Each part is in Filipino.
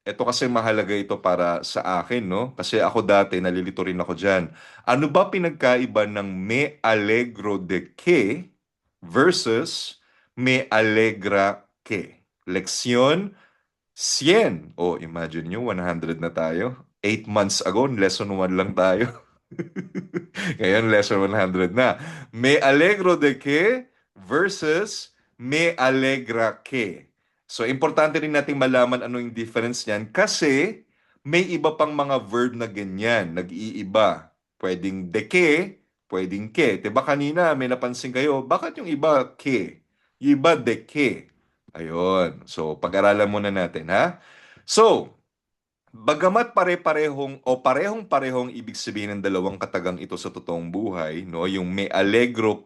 Ito kasi mahalaga ito para sa akin, no? Kasi ako dati, nalilito rin ako dyan. Ano ba pinagkaiba ng me alegro de que versus me alegra que? Leksyon 100. Oh, imagine nyo, 100 na tayo. 8 months ago, lesson 1 lang tayo. Ngayon, lesson 100 na. Me alegro de que versus me alegra que. So, importante rin nating malaman ano yung difference niyan kasi may iba pang mga verb na ganyan, nag-iiba. Pwedeng de que, pwedeng que. Diba kanina may napansin kayo, bakit yung iba que? Yung iba de que. Ayun. So, pag-aralan muna natin, ha? So, bagamat pare-parehong o parehong-parehong ibig sabihin ng dalawang katagang ito sa totoong buhay, no? Yung me alegro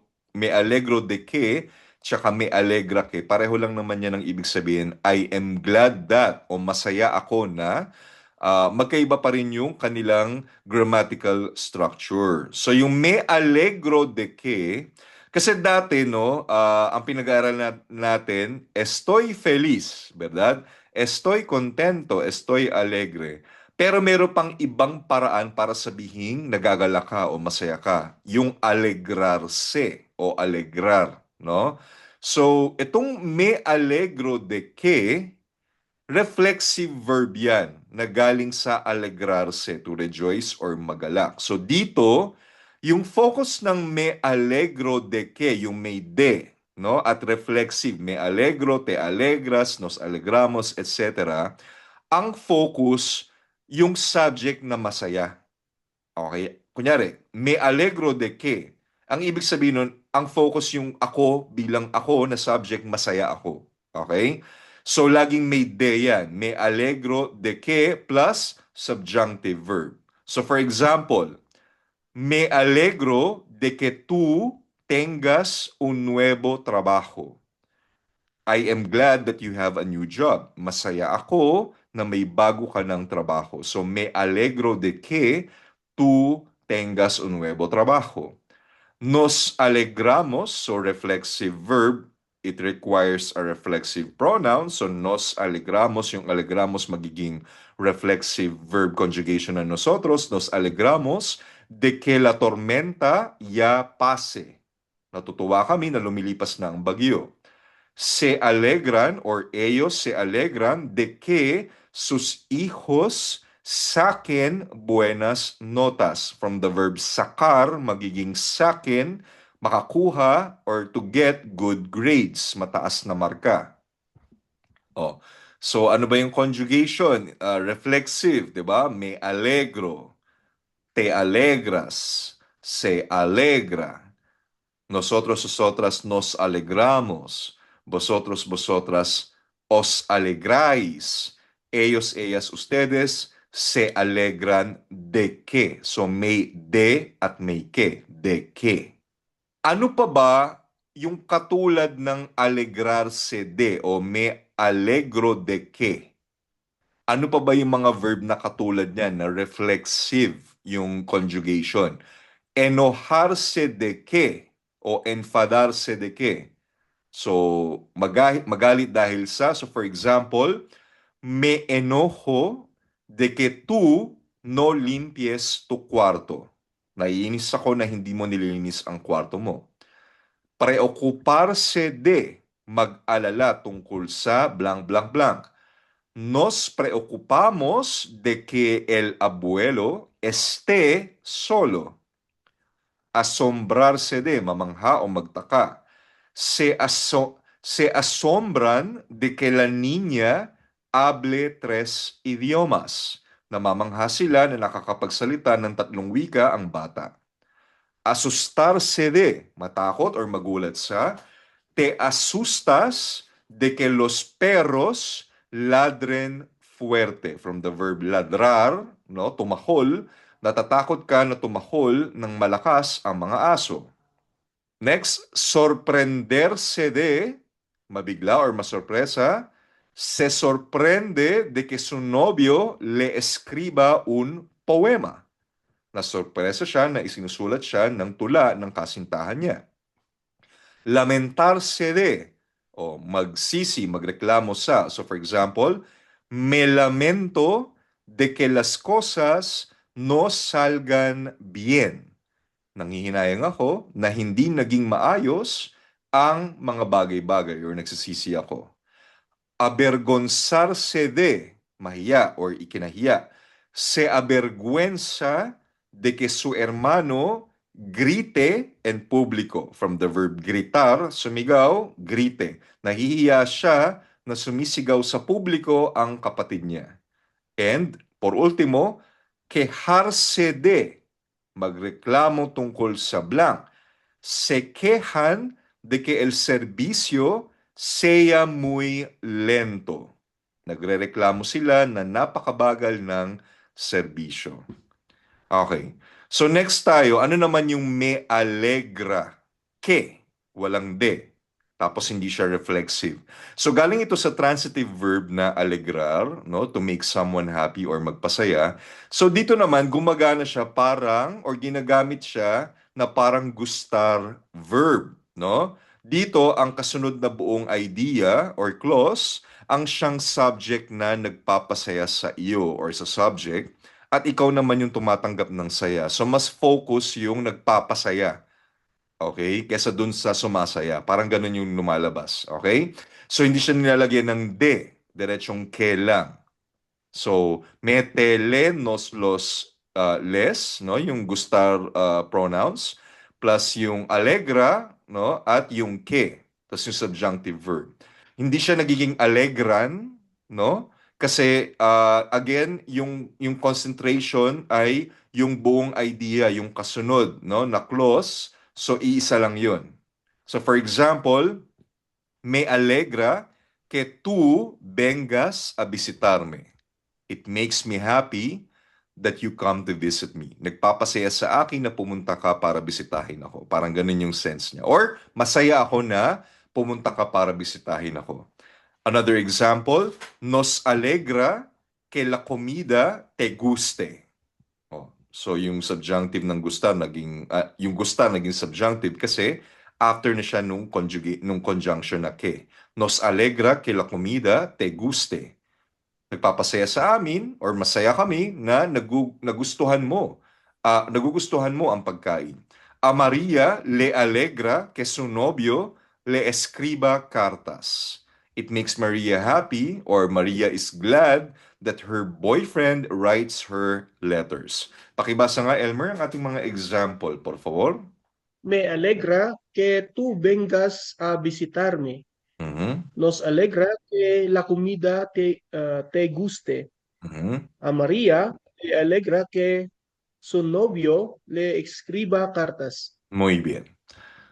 de que, tsaka me alegra que, pareho lang naman yan ang ibig sabihin, I am glad that, o masaya ako na, magkaiba pa rin yung kanilang grammatical structure. So yung me alegro de que, kasi dati, no, ang pinag-aaral natin, estoy feliz, ¿verdad? Estoy contento, estoy alegre. Pero meron pang ibang paraan para sabihin nagagalak ka o masaya ka. Yung alegrarse o alegrar, no? So, itong me alegro de que, reflexive verb yan na galing sa alegrarse, to rejoice or magalak. So, dito, yung focus ng me alegro de que, yung may de, no? At reflexive, me alegro, te alegras, nos alegramos, etc. Ang focus, yung subject na masaya. Okay? Kunyari, me alegro de que. Ang ibig sabihin nun, ang focus yung ako bilang ako na subject, masaya ako. Okay? So, laging may de yan. Me alegro de que plus subjunctive verb. So, for example, me alegro de que tú tengas un nuevo trabajo. I am glad that you have a new job. Masaya ako na may bago ka ng trabaho. So, me alegro de que tú tengas un nuevo trabajo. Nos alegramos, so reflexive verb, it requires a reflexive pronoun. So, nos alegramos, yung alegramos magiging reflexive verb conjugation na nosotros. Nos alegramos de que la tormenta ya pase. Natutuwa kami na lumilipas na ang bagyo. Se alegran or ellos se alegran de que sus hijos saquen buenas notas. From the verb sakar, magiging sakin, makakuha or to get good grades, mataas na marka. Oh. So ano ba yung conjugation? Reflexive, 'di ba? Me alegro, te alegras, se alegra. Nosotros, nosotras nos alegramos. Vosotros, vosotras os alegráis. Ellos, ellas, ustedes se alegran de qué. So may de at may que. De qué. Ano pa ba yung katulad ng alegrarse de o me alegro de qué? Ano pa ba yung mga verb na katulad niyan na reflexive yung conjugation? Enojarse de qué o enfadarse de qué. So, magalit dahil sa, so for example, me enojo de que tú no limpies tu cuarto. Naiinis ako na hindi mo nililinis ang kwarto mo. Preocuparse de, mag-alala tungkol sa blank blank blank. Nos preocupamos de que el abuelo esté solo. Asombrarse de, mamangha o magtaka. Se asombran de que la niña hable 3 idiomas. Namamangha sila na nakakapagsalita ng 3 wika ang bata. Asustarse de, matakot or magulat sa. Te asustas de que los perros ladren fuerte. From the verb ladrar, no, tumahol, natatakot ka na tumahol ng malakas ang mga aso. Next, sorprenderse de, mabigla or masorpresa, se sorprende de que su novio le escriba un poema. Nasorpresa siya na isinusulat siya ng tula ng kasintahan niya. Lamentarse de, o magsisi, magreklamo sa. So for example, Me lamento de que las cosas no salgan bien. Nanghihinayang ako na hindi naging maayos ang mga bagay-bagay or nagsisisi ako. Avergonzarse de, mahiya or ikinahiya, se avergüenza de que su hermano grite en público. From the verb gritar, sumigaw, grite. Nahihiya siya na sumisigaw sa publiko ang kapatid niya. And, por último, quejarse de, magreklamo tungkol sa blank. Se quejan de que el servicio sea muy lento. Nagrereklamo sila na napakabagal ng serbisyo. Okay. So next tayo, ano naman yung me alegra? Que, walang de. Tapos hindi siya reflexive. So galing ito sa transitive verb na alegrar, no, to make someone happy or magpasaya. So dito naman gumagana siya parang or ginagamit siya na parang gustar verb, no? Dito ang kasunod na buong idea or clause ang siyang subject na nagpapasaya sa iyo or sa subject at ikaw naman yung tumatanggap ng saya. So mas focus yung nagpapasaya. Okay? Kesa dun sa sumasaya. Parang ganun yung lumalabas. Okay? So hindi siya nilalagyan ng de. Diretsong ke lang. So, metele nos los les, no? Yung gustar pronouns plus yung alegra, no? At yung ke. Tapos yung subjunctive verb. Hindi siya nagiging alegran, no? Kasi again, yung concentration ay yung buong idea, yung kasunod, no? Na clause. So, iisa lang yun. So, for example, me alegra que tú vengas a visitarme. It makes me happy that you come to visit me. Nagpapasaya sa akin na pumunta ka para bisitahin ako. Parang ganun yung sense niya. Or, masaya ako na pumunta ka para bisitahin ako. Another example, nos alegra que la comida te guste. Oh, so yung subjunctive ng gusta naging yung gusta naging subjunctive kasi after na siya nung conjunction na ke. Nos alegra que la comida te guste. Nagpapasaya sa amin or masaya kami na nagustuhan mo. Nagugustuhan mo ang pagkain. A Maria le alegra que su novio le escriba cartas. It makes Maria happy or Maria is glad that her boyfriend writes her letters. Pakibasa nga, Elmer, ang ating mga example, por favor. Me alegra que tú vengas a visitarme. Mhm. Nos alegra que la comida te guste. Mhm. A María le alegra que su novio le escriba cartas. Muy bien.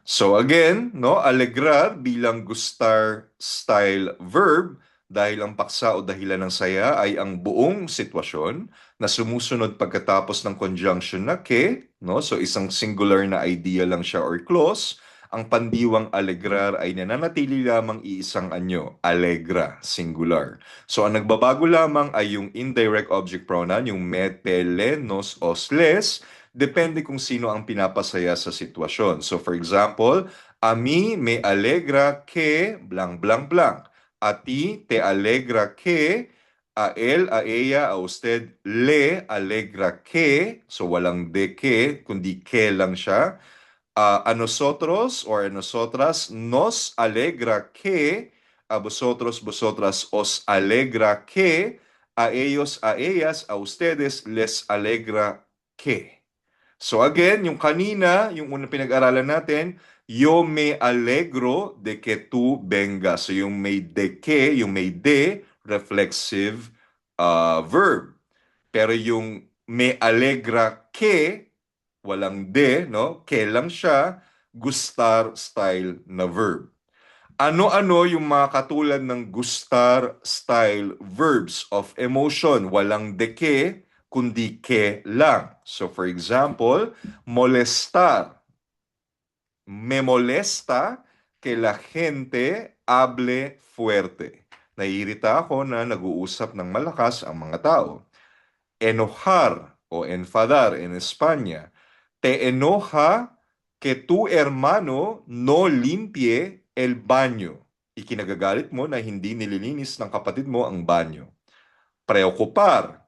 So again, no, alegrar bilang gustar style verb dahil ang paksa o dahilan ng saya ay ang buong sitwasyon na sumusunod pagkatapos ng conjunction na ke, no? So isang singular na idea lang siya or clause. Ang pandiwang alegrar ay nananatili lamang iisang anyo, alegra, singular. So ang nagbabago lamang ay yung indirect object pronoun, yung me, te, le, nos, os, les, depende kung sino ang pinapasaya sa sitwasyon. So for example, a mí me alegra que blank blank blank. A ti te alegra que, a él, a ella, a usted le alegra que, so walang de que, kundi que lang siya. A nosotros or a nosotras nos alegra que, a vosotros, vosotras os alegra que, a ellos, a ellas, a ustedes les alegra que. So again, yung kanina, yung unang pinag-aralan natin, yo me alegro de que tú vengas. So yung may de que, yung may de, reflexive verb. Pero yung me alegra que, walang de, no? Que lang siya, gustar style na verb. Ano-ano yung mga katulad ng gustar style verbs of emotion? Walang de que, kundi que lang. So for example, molestar. Me molesta que la gente hable fuerte. Naiirita ako na nag-uusap ng malakas ang mga tao. Enojar o enfadar en España. Te enoja que tu hermano no limpie el baño. Ikinagagalit mo na hindi nililinis ng kapatid mo ang banyo. Preocupar,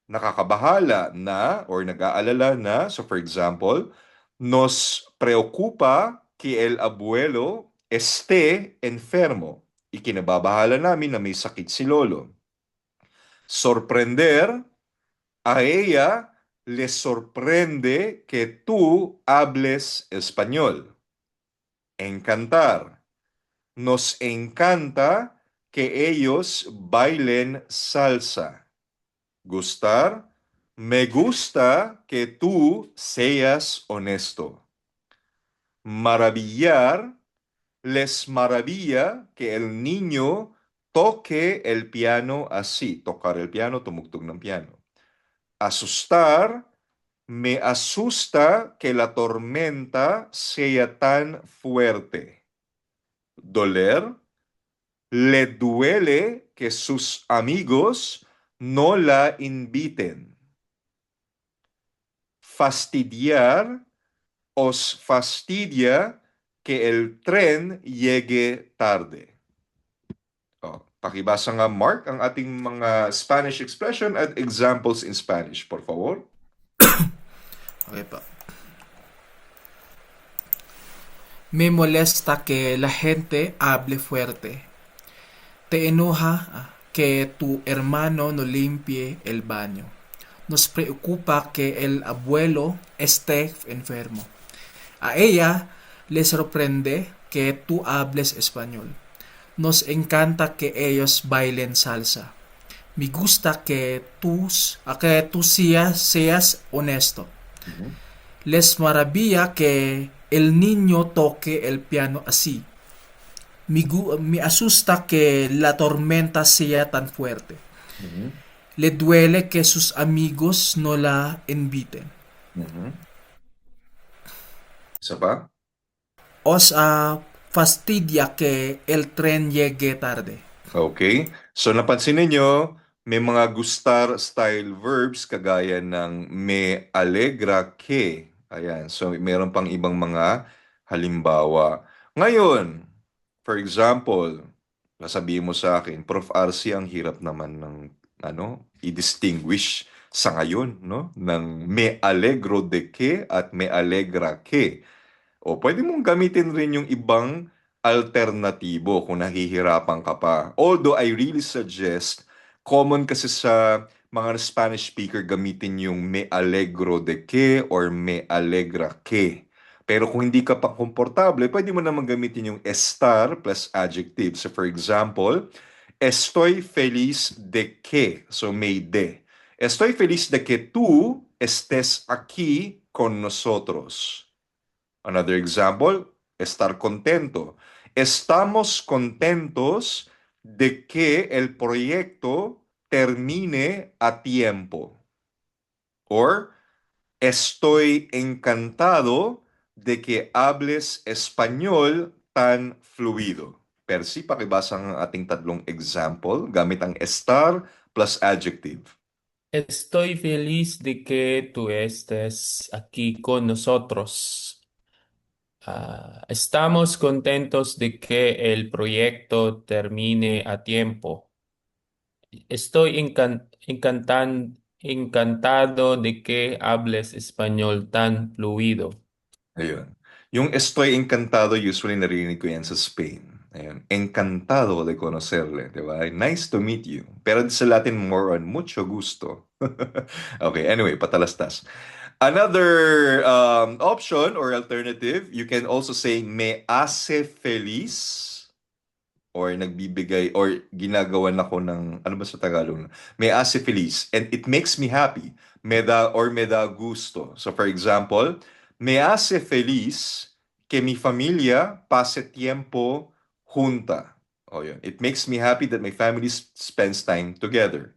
nakakabahala na or nag-aalala na. So for example, nos preocupa que el abuelo esté enfermo. Ikinababahala namin na may sakit si lolo. Sorprender, a ella le sorprende que tú hables español. Encantar, nos encanta que ellos bailen salsa. Gustar, me gusta que tú seas honesto. Maravillar, les maravilla que el niño toque el piano así. Tocar el piano, tumugtog ng piano. Asustar, me asusta que la tormenta sea tan fuerte. Doler, le duele que sus amigos no la inviten. Fastidiar, os fastidia que el tren llegue tarde. Oh, pakibasa nga Mark ang ating mga Spanish expression at examples in Spanish, por favor. Okay po. Me molesta que la gente hable fuerte. Te enoja que tu hermano no limpie el baño. Nos preocupa que el abuelo esté enfermo. A ella le sorprende que tú hables español. Nos encanta que ellos bailen salsa. Me gusta que tú seas honesto. Mhm. Les maravilla que el niño toque el piano así. Me asusta que la tormenta sea tan fuerte. Mhm. Le duele que sus amigos no la inviten. Mhm. Isa pa? Os fastidia que el tren llegue tarde. Okay. So napansin ninyo, may mga gustar style verbs kagaya ng me alegra que. Ayan. So meron pang ibang mga halimbawa. Ngayon, for example, sasabihin mo sa akin, Prof. RC, ang hirap naman ng i-distinguish sa ngayon, no? Ng me alegro de que at me alegra que. O pwede mong gamitin rin yung ibang alternatibo kung nahihirapan ka pa. Although I really suggest, common kasi sa mga Spanish speaker gamitin yung me alegro de que or me alegra que. Pero kung hindi ka pa komportable, pwede mo naman gamitin yung estar plus adjective. So for example, estoy feliz de que. So may de. Estoy feliz de que tú estés aquí con nosotros. Another example, estar contento. Estamos contentos de que el proyecto termine a tiempo. Or, estoy encantado de que hables español tan fluido. Percy, pakibasa ang ating tatlong example gamit ang estar plus adjective. Estoy feliz de que tú estés aquí con nosotros. Estamos contentos de que el proyecto termine a tiempo. Estoy encantado de que hables español tan fluido. Ayun. Yung estoy encantado, usually narinig ko yan sa Spain. Ayun. Encantado de conocerle, di ba? Nice to meet you. Pero sa Latin, more on mucho gusto. Okay, anyway, patalastas. Another option or alternative, you can also say, me hace feliz or nagbibigay or ginagawan ako ng ano ba sa Tagalog? Me hace feliz and it makes me happy. Me da gusto. So for example, me hace feliz que mi familia pase tiempo junta. O yun. It makes me happy that my family spends time together.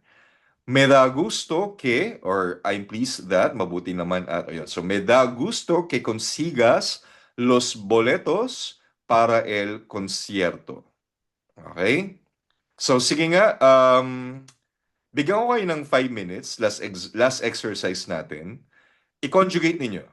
Me da gusto que, or I'm pleased that, mabuti naman at, ayun. So, me da gusto que consigas los boletos para el concierto. Okay? So, sige nga, bigyan ko kayo ng 5 minutes, last exercise natin. I-conjugate ninyo.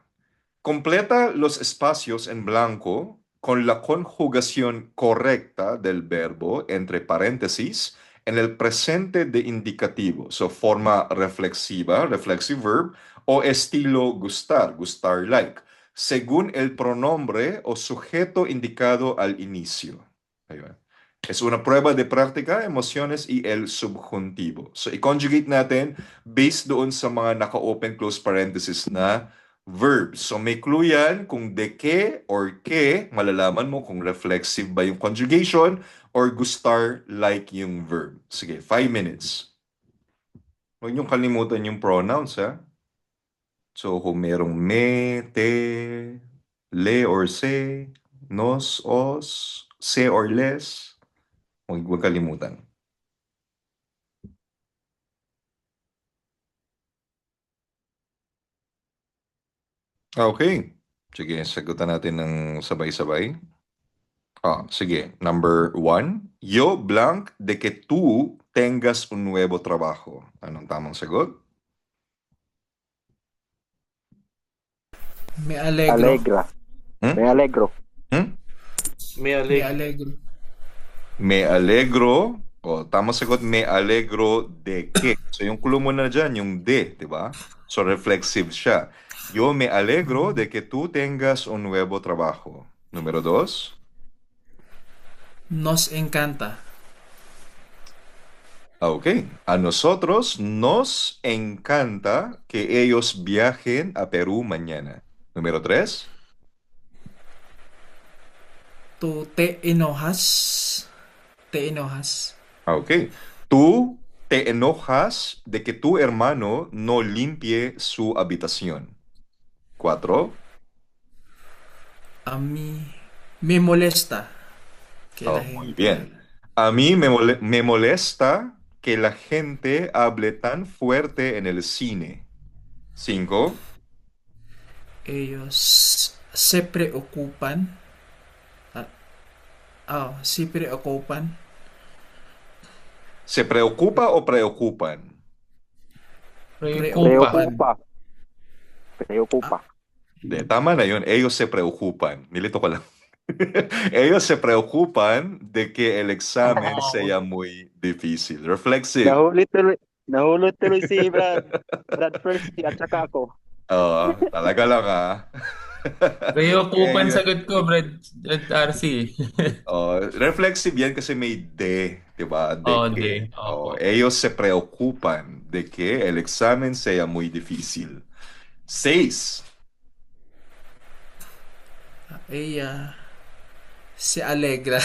Completa los espacios en blanco con la conjugación correcta del verbo entre paréntesis en el presente de indicativo. So, forma reflexiva, reflexive verb, o estilo gustar, gustar like, según el pronombre o sujeto indicado al inicio. Ayun. Es una prueba de práctica, emociones y el subjuntivo. So, i-conjugate natin based doon sa mga naka-open close parenthesis na verbs. So, may clue yan kung de que or que, malalaman mo kung reflexive ba yung conjugation or gustar like yung verb. Sige, 5 minutes. Huwag niyong kalimutan yung pronouns, ha? So, kung merong me, te, le or se, nos, os, se or les, huwag kalimutan. Okay. Sige, sagutan natin ng sabay-sabay. Sige. Number 1. Yo blank de que tú tengas un nuevo trabajo. Anong tamang sagot? Me alegro. Alegra. Hmm? Me alegro. Hmm? Me Me alegro. alegro. Me alegro. Tamang sagot, me alegro de que. So, yung clue mo na dyan, yung de, di ba? So, reflexive siya. Yo me alegro de que tú tengas un nuevo trabajo. Número 2. Nos encanta. Ok. A nosotros nos encanta que ellos viajen a Perú mañana. Número 3. Tú te enojas. Te enojas. Ok. Tú te enojas de que tu hermano no limpie su habitación. 4. A mí me molesta que la Muy gente bien. A mí me molesta que la gente hable tan fuerte en el cine. 5. ellos se preocupan. Se preocupan. ¿Se preocupa o preocupan? Preocupa. Preocupa. Tama na yun. Ellos se preocupan. Nilito ko lang. Ellos se preocupan de que el examen sea muy difícil. Reflexive. Nahulot tuloy si Brad Percy at saka ako. Talaga lang Preocupan Ellos- sagot ko, Brad at RC. reflexive yan kasi may de, diba? De Oh, que. de. Opo. Ellos se preocupan de que el examen sea muy difícil. 6. Ella se alegra.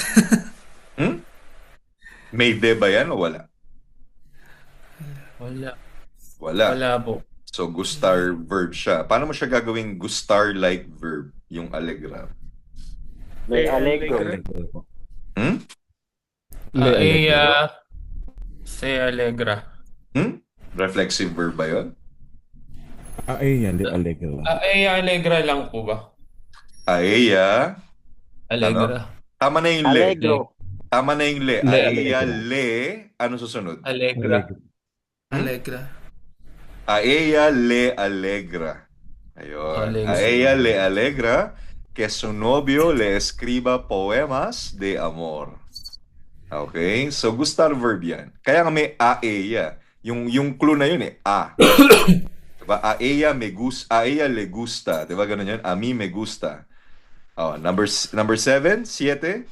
May de ba yan o wala? Wala. Wala. Wala po. So, gustar verb siya. Paano mo siya gagawing gustar-like verb, yung alegra? Me Me alegro. alegro. Ella se alegra. Reflexive verb ba yun? Ella le alegra. Ella alegra lang po ba? A ella, Alegra. tama na yung le. Alegro. Tama na yung le. Le, A ella, alegra. le, ano susunod? Alegra. Alegra. A ella le alegra. Ayun. Alegra. A ella le alegra que su novio le escriba poemas de amor. Okay? So, gustar verb yan. Kaya nga may a ella. Yung clue na yun a. Diba? A ella le gusta. Diba ganun yun? A mí me gusta. Number 7, 7.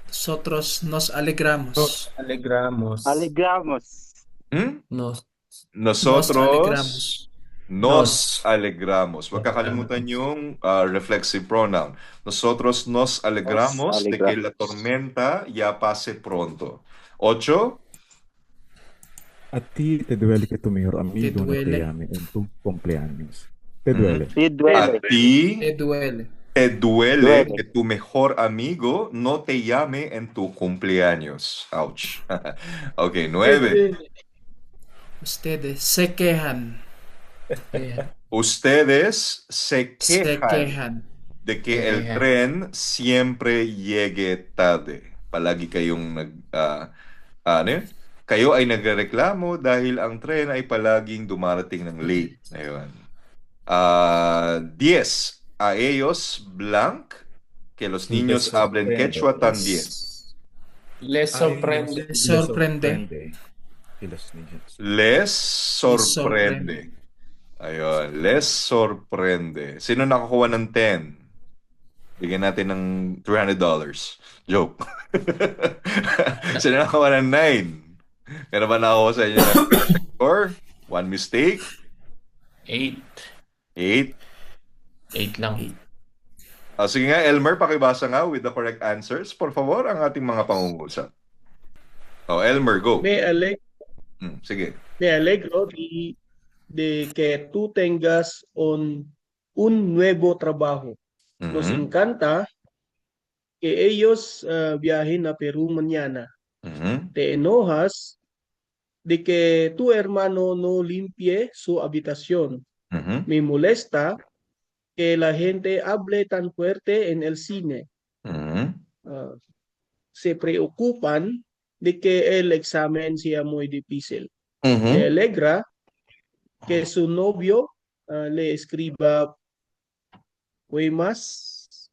Nosotros nos alegramos. Alegramos. Alegramos. Nos. Nosotros alegramos. nos alegramos. Huwag kakalimutan yung reflexive pronoun. Nosotros nos alegramos de que la tormenta ya pase pronto. 8. A ti te duele que tu mejor amigo no te duele? llame en tu cumpleaños. Te duele. Si A duele. ti Te duele. te duele Duele. que tu mejor amigo no te llame en tu cumpleaños. Ouch. Okay, 9. Ustedes se quejan. Ustedes se Se quejan quejan. de que el tren siempre llegue tarde. Palagi kayong ano yun? Kayo ay nagrereklamo dahil ang tren ay palaging dumarating ng late. Ayun. 10. A ellos blank que los niños hablen quechua también. Les sorprende. Les Sorprende. Y los niños. Les Sorprende. sorprende. Ayun, les sorprende. Sino nakakuha ng 10? Bigyan natin ng $300. Joke. Sino nakakuha ng 9? Meron ba nakakuha sa inyo ng score? One mistake? 8. 8? 8 lang. Sige nga, Elmer, pakibasa nga with the correct answers. Por favor, ang ating mga pangungusap. Elmer, go. Sige. Me alegro de que tú tengas un nuevo trabajo. Nos Mhm. encanta que ellos viajen a Perú mañana. Mhm. Te enojas de que tu hermano no limpie su habitación. Mhm. Me molesta que la gente hable tan fuerte en el cine. Mhm. Se preocupan de que el examen sea muy difícil. Mhm. Le alegra que su novio le escriba poemas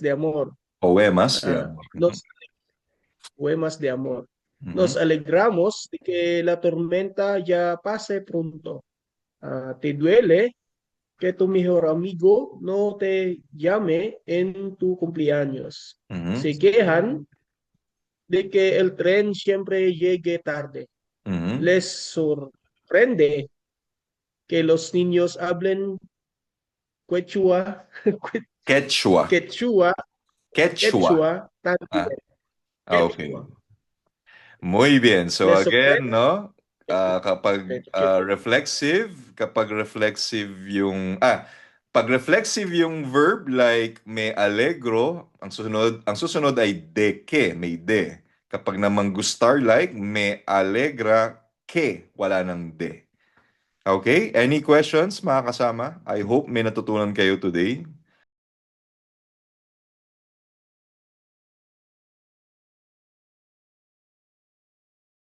de amor. Poemas. Ah, poemas de amor. Mhm. Nos alegramos de que la tormenta ya pase pronto. Te duele que tu mejor amigo no te llame en tu cumpleaños. Mhm. Se quejan de que el tren siempre llegue tarde. Mhm. Les sorprende que los niños hablen quechua, Quechua. quechua, Quechua. quechua tan Ah, bien. okay. Quechua. Muy bien. So Les again, sorprende. no? Kapag reflexive yung verb like me alegro, ang susunod ay de que, may de. Kapag naman gustar like me alegra que, wala nang de. Okay? Any questions, mga kasama? I hope may natutunan kayo today.